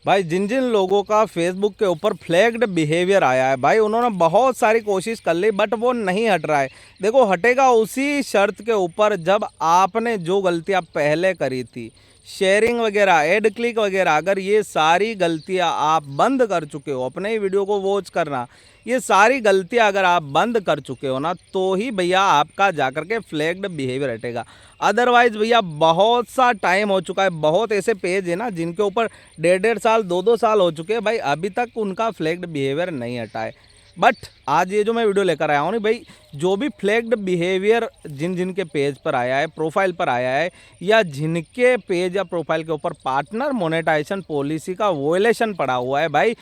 भाई जिन जिन लोगों का फेसबुक के ऊपर फ्लैग्ड बिहेवियर आया है भाई, उन्होंने बहुत सारी कोशिश कर ली बट वो नहीं हट रहा है। देखो हटेगा उसी शर्त के ऊपर जब आपने जो गलतियां पहले करी थी, शेयरिंग वगैरह, एड क्लिक वगैरह, अगर ये सारी गलतियां आप बंद कर चुके हो, अपने ही वीडियो को वॉच करना, ये सारी गलतियां अगर आप बंद कर चुके हो ना, तो ही भैया आपका जाकर के फ्लैग्ड बिहेवियर हटेगा। अदरवाइज भैया बहुत सा टाइम हो चुका है, बहुत ऐसे पेज है ना जिनके ऊपर 1.5 साल 2-2 साल हो चुके हैं भाई, अभी तक उनका फ्लैग्ड बिहेवियर नहीं हटा है। बट आज ये जो मैं वीडियो लेकर आया हूँ ना भाई, जो भी फ्लैग्ड बिहेवियर जिन जिन के पेज पर आया है, प्रोफाइल पर आया है, या जिनके पेज या प्रोफाइल के ऊपर पार्टनर मोनेटाइजेशन पॉलिसी का वोलेशन पड़ा हुआ है भाई,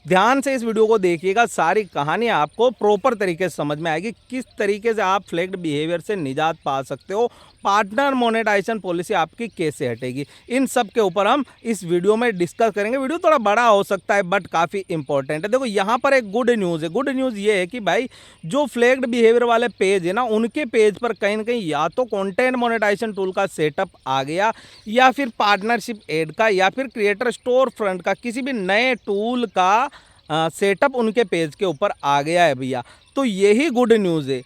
ध्यान से इस वीडियो को देखिएगा। सारी कहानी आपको प्रॉपर तरीके से समझ में आएगी, किस तरीके से आप फ्लैग्ड बिहेवियर से निजात पा सकते हो, पार्टनर मोनेटाइजेशन पॉलिसी आपकी कैसे हटेगी, इन सब के ऊपर हम इस वीडियो में डिस्कस करेंगे। वीडियो थोड़ा बड़ा हो सकता है बट काफ़ी इंपॉर्टेंट है। देखो यहाँ पर एक गुड न्यूज़ है। गुड न्यूज़ ये है कि भाई जो फ्लैग्ड बिहेवियर वाले पेज है ना, उनके पेज पर कहीं ना कहीं या तो कंटेंट मोनेटाइजेशन टूल का सेटअप आ गया, या फिर पार्टनरशिप एड का, या फिर क्रिएटर स्टोर फ्रंट का किसी भी नए टूल का सेटअप उनके पेज के ऊपर आ गया है भैया। तो यही गुड न्यूज़ है।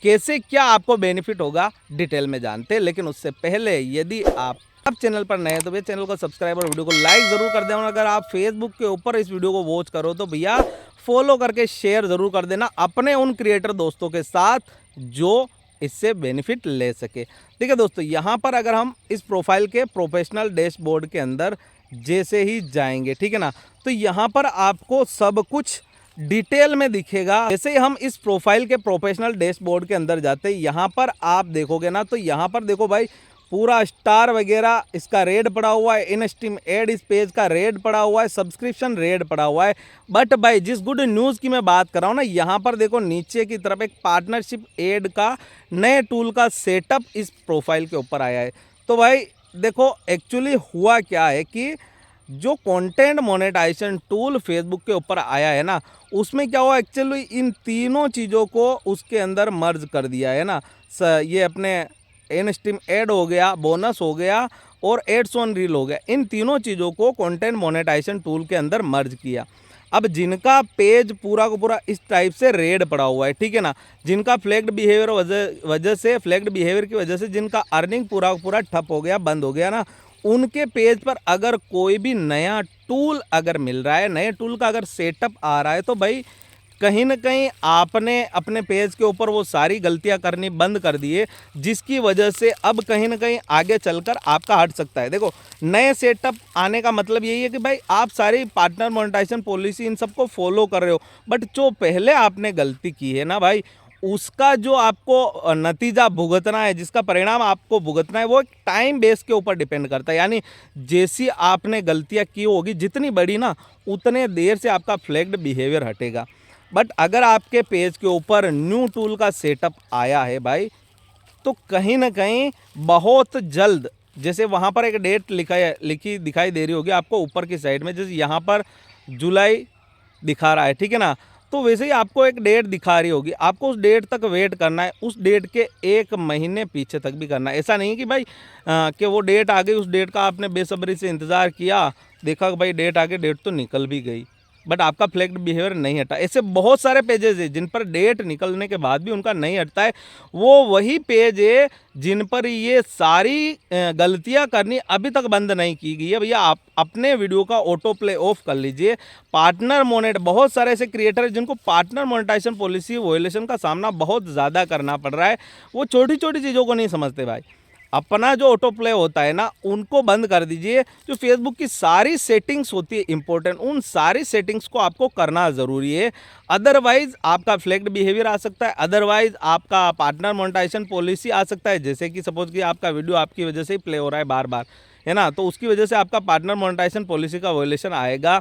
कैसे क्या आपको बेनिफिट होगा डिटेल में जानते हैं, लेकिन उससे पहले यदि आप चैनल पर नए हैं तो भैया चैनल को सब्सक्राइब और वीडियो को लाइक ज़रूर कर देना। अगर आप फेसबुक के ऊपर इस वीडियो को वॉच करो तो भैया फॉलो करके शेयर ज़रूर कर देना अपने उन क्रिएटर दोस्तों के साथ जो इससे बेनिफिट ले सके। ठीक है दोस्तों, यहाँ पर अगर हम इस प्रोफाइल के प्रोफेशनल डैशबोर्ड के अंदर जैसे ही जाएंगे, ठीक है ना, तो यहाँ पर आपको सब कुछ डिटेल में दिखेगा। जैसे ही हम इस प्रोफाइल के प्रोफेशनल डैशबोर्ड के अंदर जाते हैं, यहाँ पर आप देखोगे ना, तो यहाँ पर देखो भाई पूरा स्टार वगैरह इसका रेड पड़ा हुआ है, इन स्ट्रीम एड इस पेज का रेड पड़ा हुआ है, सब्सक्रिप्शन रेड पड़ा हुआ है। बट भाई जिस गुड न्यूज़ की मैं बात कर रहा हूँ ना, यहाँ पर देखो नीचे की तरफ एक पार्टनरशिप एड का नए टूल का सेटअप इस प्रोफाइल के ऊपर आया है। तो भाई देखो एक्चुअली हुआ क्या है कि जो कंटेंट मोनेटाइजेशन टूल फेसबुक के ऊपर आया है ना, उसमें क्या हुआ एक्चुअली इन तीनों चीज़ों को उसके अंदर मर्ज कर दिया है ना। ये अपने इन स्ट्रीम एड हो गया, बोनस हो गया और एड्स ऑन रील हो गया, इन तीनों चीज़ों को कंटेंट मोनेटाइजेशन टूल के अंदर मर्ज किया। अब जिनका पेज पूरा का पूरा इस टाइप से रेड पड़ा हुआ है, ठीक है ना, जिनका फ्लैग्ड बिहेवियर वजह से फ्लैग्ड बिहेवियर की वजह से जिनका अर्निंग पूरा का पूरा ठप हो गया, बंद हो गया ना, उनके पेज पर अगर कोई भी नया टूल अगर मिल रहा है, नए टूल का अगर सेटअप आ रहा है, तो भाई कहीं ना कहीं आपने अपने पेज के ऊपर वो सारी गलतियां करनी बंद कर दी है, जिसकी वजह से अब कहीं ना कहीं आगे चलकर आपका हट सकता है। देखो नए सेटअप आने का मतलब यही है कि भाई आप सारी पार्टनर मोनेटाइजेशन पॉलिसी इन सबको फॉलो कर रहे हो, बट जो पहले आपने गलती की है ना भाई, उसका जो आपको नतीजा भुगतना है, जिसका परिणाम आपको भुगतना है, वो एक टाइम बेस के ऊपर डिपेंड करता है। यानी जैसी आपने गलतियां की होगी जितनी बड़ी ना, उतने देर से आपका फ्लैग्ड बिहेवियर हटेगा। बट अगर आपके पेज के ऊपर न्यू टूल का सेटअप आया है भाई, तो कहीं ना कहीं बहुत जल्द, जैसे वहाँ पर एक डेट लिखी दिखाई दे रही होगी आपको ऊपर की साइड में, जैसे यहाँ पर जुलाई दिखा रहा है, ठीक है ना, तो वैसे ही आपको एक डेट दिखा रही होगी, आपको उस डेट तक वेट करना है, उस डेट के 1 महीने पीछे तक भी करना है। ऐसा नहीं है कि भाई कि वो डेट आ गई, उस डेट का आपने बेसब्री से इंतज़ार किया, देखा कि भाई डेट आ गई, डेट तो निकल भी गई बट आपका फ्लैग्ड बिहेवियर नहीं हटा। ऐसे बहुत सारे पेजेस हैं जिन पर डेट निकलने के बाद भी उनका नहीं हटता है। वो वही पेज है जिन पर ये सारी गलतियां करनी अभी तक बंद नहीं की गई है। भैया आप अपने वीडियो का ऑटो प्ले ऑफ कर लीजिए। पार्टनर मोनेट बहुत सारे ऐसे क्रिएटर हैं जिनको पार्टनर मोनेटाइजेशन पॉलिसी वोलेशन का सामना बहुत ज़्यादा करना पड़ रहा है। वो छोटी छोटी चीज़ों को नहीं समझते भाई। अपना जो ऑटो प्ले होता है ना, उनको बंद कर दीजिए। जो फेसबुक की सारी सेटिंग्स होती है इंपॉर्टेंट, उन सारी सेटिंग्स को आपको करना ज़रूरी है। अदरवाइज आपका फ्लैग्ड बिहेवियर आ सकता है, अदरवाइज आपका पार्टनर मोनेटाइजेशन पॉलिसी आ सकता है। जैसे कि सपोज कि आपका वीडियो आपकी वजह से ही प्ले हो रहा है बार बार, है ना, तो उसकी वजह से आपका पार्टनर मोनेटाइजेशन पॉलिसी का वायलेशन आएगा।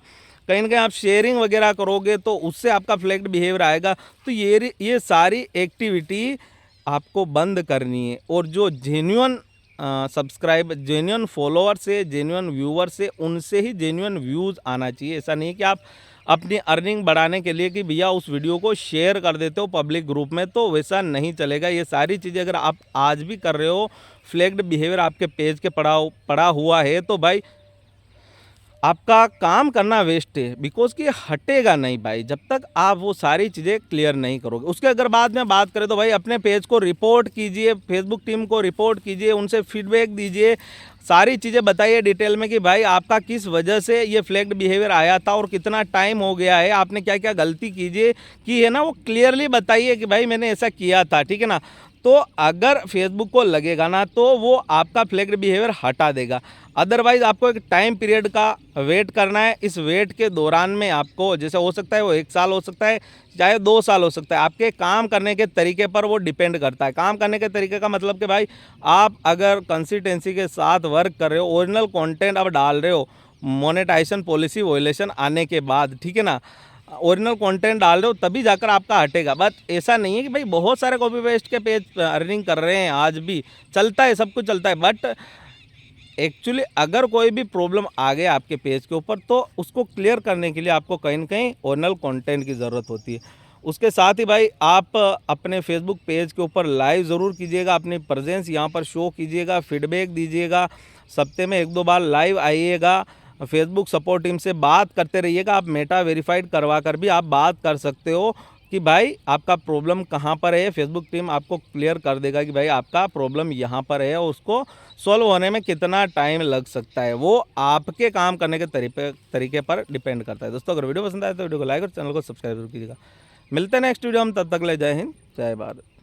कहीं ना कहीं आप शेयरिंग वगैरह करोगे तो उससे आपका फ्लैग्ड बिहेवियर आएगा। तो ये सारी एक्टिविटी आपको बंद करनी है। और जो जेन्युइन सब्सक्राइब, जेन्युइन फॉलोअर से, जेन्युइन व्यूअर से, उनसे ही जेन्युइन व्यूज़ आना चाहिए। ऐसा नहीं कि आप अपनी अर्निंग बढ़ाने के लिए कि भैया उस वीडियो को शेयर कर देते हो पब्लिक ग्रुप में, तो वैसा नहीं चलेगा। ये सारी चीज़ें अगर आप आज भी कर रहे हो, फ्लैग्ड बिहेवियर आपके पेज के पड़ा हुआ है, तो भाई आपका काम करना वेस्ट है, बिकॉज़ कि हटेगा नहीं भाई जब तक आप वो सारी चीज़ें क्लियर नहीं करोगे। उसके अगर बाद में बात करें तो भाई अपने पेज को रिपोर्ट कीजिए, फेसबुक टीम को रिपोर्ट कीजिए, उनसे फीडबैक दीजिए, सारी चीज़ें बताइए डिटेल में कि भाई आपका किस वजह से ये फ्लैग्ड बिहेवियर आया था और कितना टाइम हो गया है, आपने क्या-क्या गलती कीजिए की है ना, वो क्लियरली बताइए कि भाई मैंने ऐसा किया था, ठीक है ना? तो अगर फेसबुक को लगेगा ना तो वो आपका फ्लैग्ड बिहेवियर हटा देगा। अदरवाइज़ आपको एक टाइम पीरियड का वेट करना है। इस वेट के दौरान में आपको जैसे हो सकता है वो 1 साल हो सकता है, चाहे 2 साल हो सकता है। आपके काम करने के तरीके पर वो डिपेंड करता है। काम करने के तरीके का मतलब कि भाई आप अगर कंसिस्टेंसी के साथ वर्क कर रहे हो, ओरिजिनल कंटेंट आप डाल रहे हो, मोनेटाइजेशन पॉलिसी वायलेशन आने के बाद, ठीक है ना? ओरिजिनल कंटेंट डाल रहे हो तभी जाकर आपका हटेगा। बट ऐसा नहीं है कि भाई बहुत सारे कॉपी पेस्ट के पेज अर्निंग कर रहे हैं, आज भी चलता है, सब कुछ चलता है। बट एक्चुअली अगर कोई भी प्रॉब्लम आ गया आपके पेज के ऊपर तो उसको क्लियर करने के लिए आपको कहीं न कहीं ओरिजिनल कंटेंट की ज़रूरत होती है। उसके साथ ही भाई आप अपने फेसबुक पेज के ऊपर लाइव ज़रूर कीजिएगा, अपनी प्रेजेंस यहाँ पर शो कीजिएगा, फीडबैक दीजिएगा, सप्ते में 1-2 बार लाइव आइएगा, फेसबुक सपोर्ट टीम से बात करते रहिएगा। आप मेटा वेरीफाइड करवा कर भी आप बात कर सकते हो कि भाई आपका प्रॉब्लम कहाँ पर है। फेसबुक टीम आपको क्लियर कर देगा कि भाई आपका प्रॉब्लम यहाँ पर है और उसको सॉल्व होने में कितना टाइम लग सकता है। वो आपके काम करने के तरीके पर डिपेंड करता है। दोस्तों अगर वीडियो पसंद आए तो वीडियो को लाइक और चैनल को सब्सक्राइब जरूर कीजिएगा। मिलते हैं नेक्स्ट वीडियो हम, तब तक ले जय हिंद जय भारत।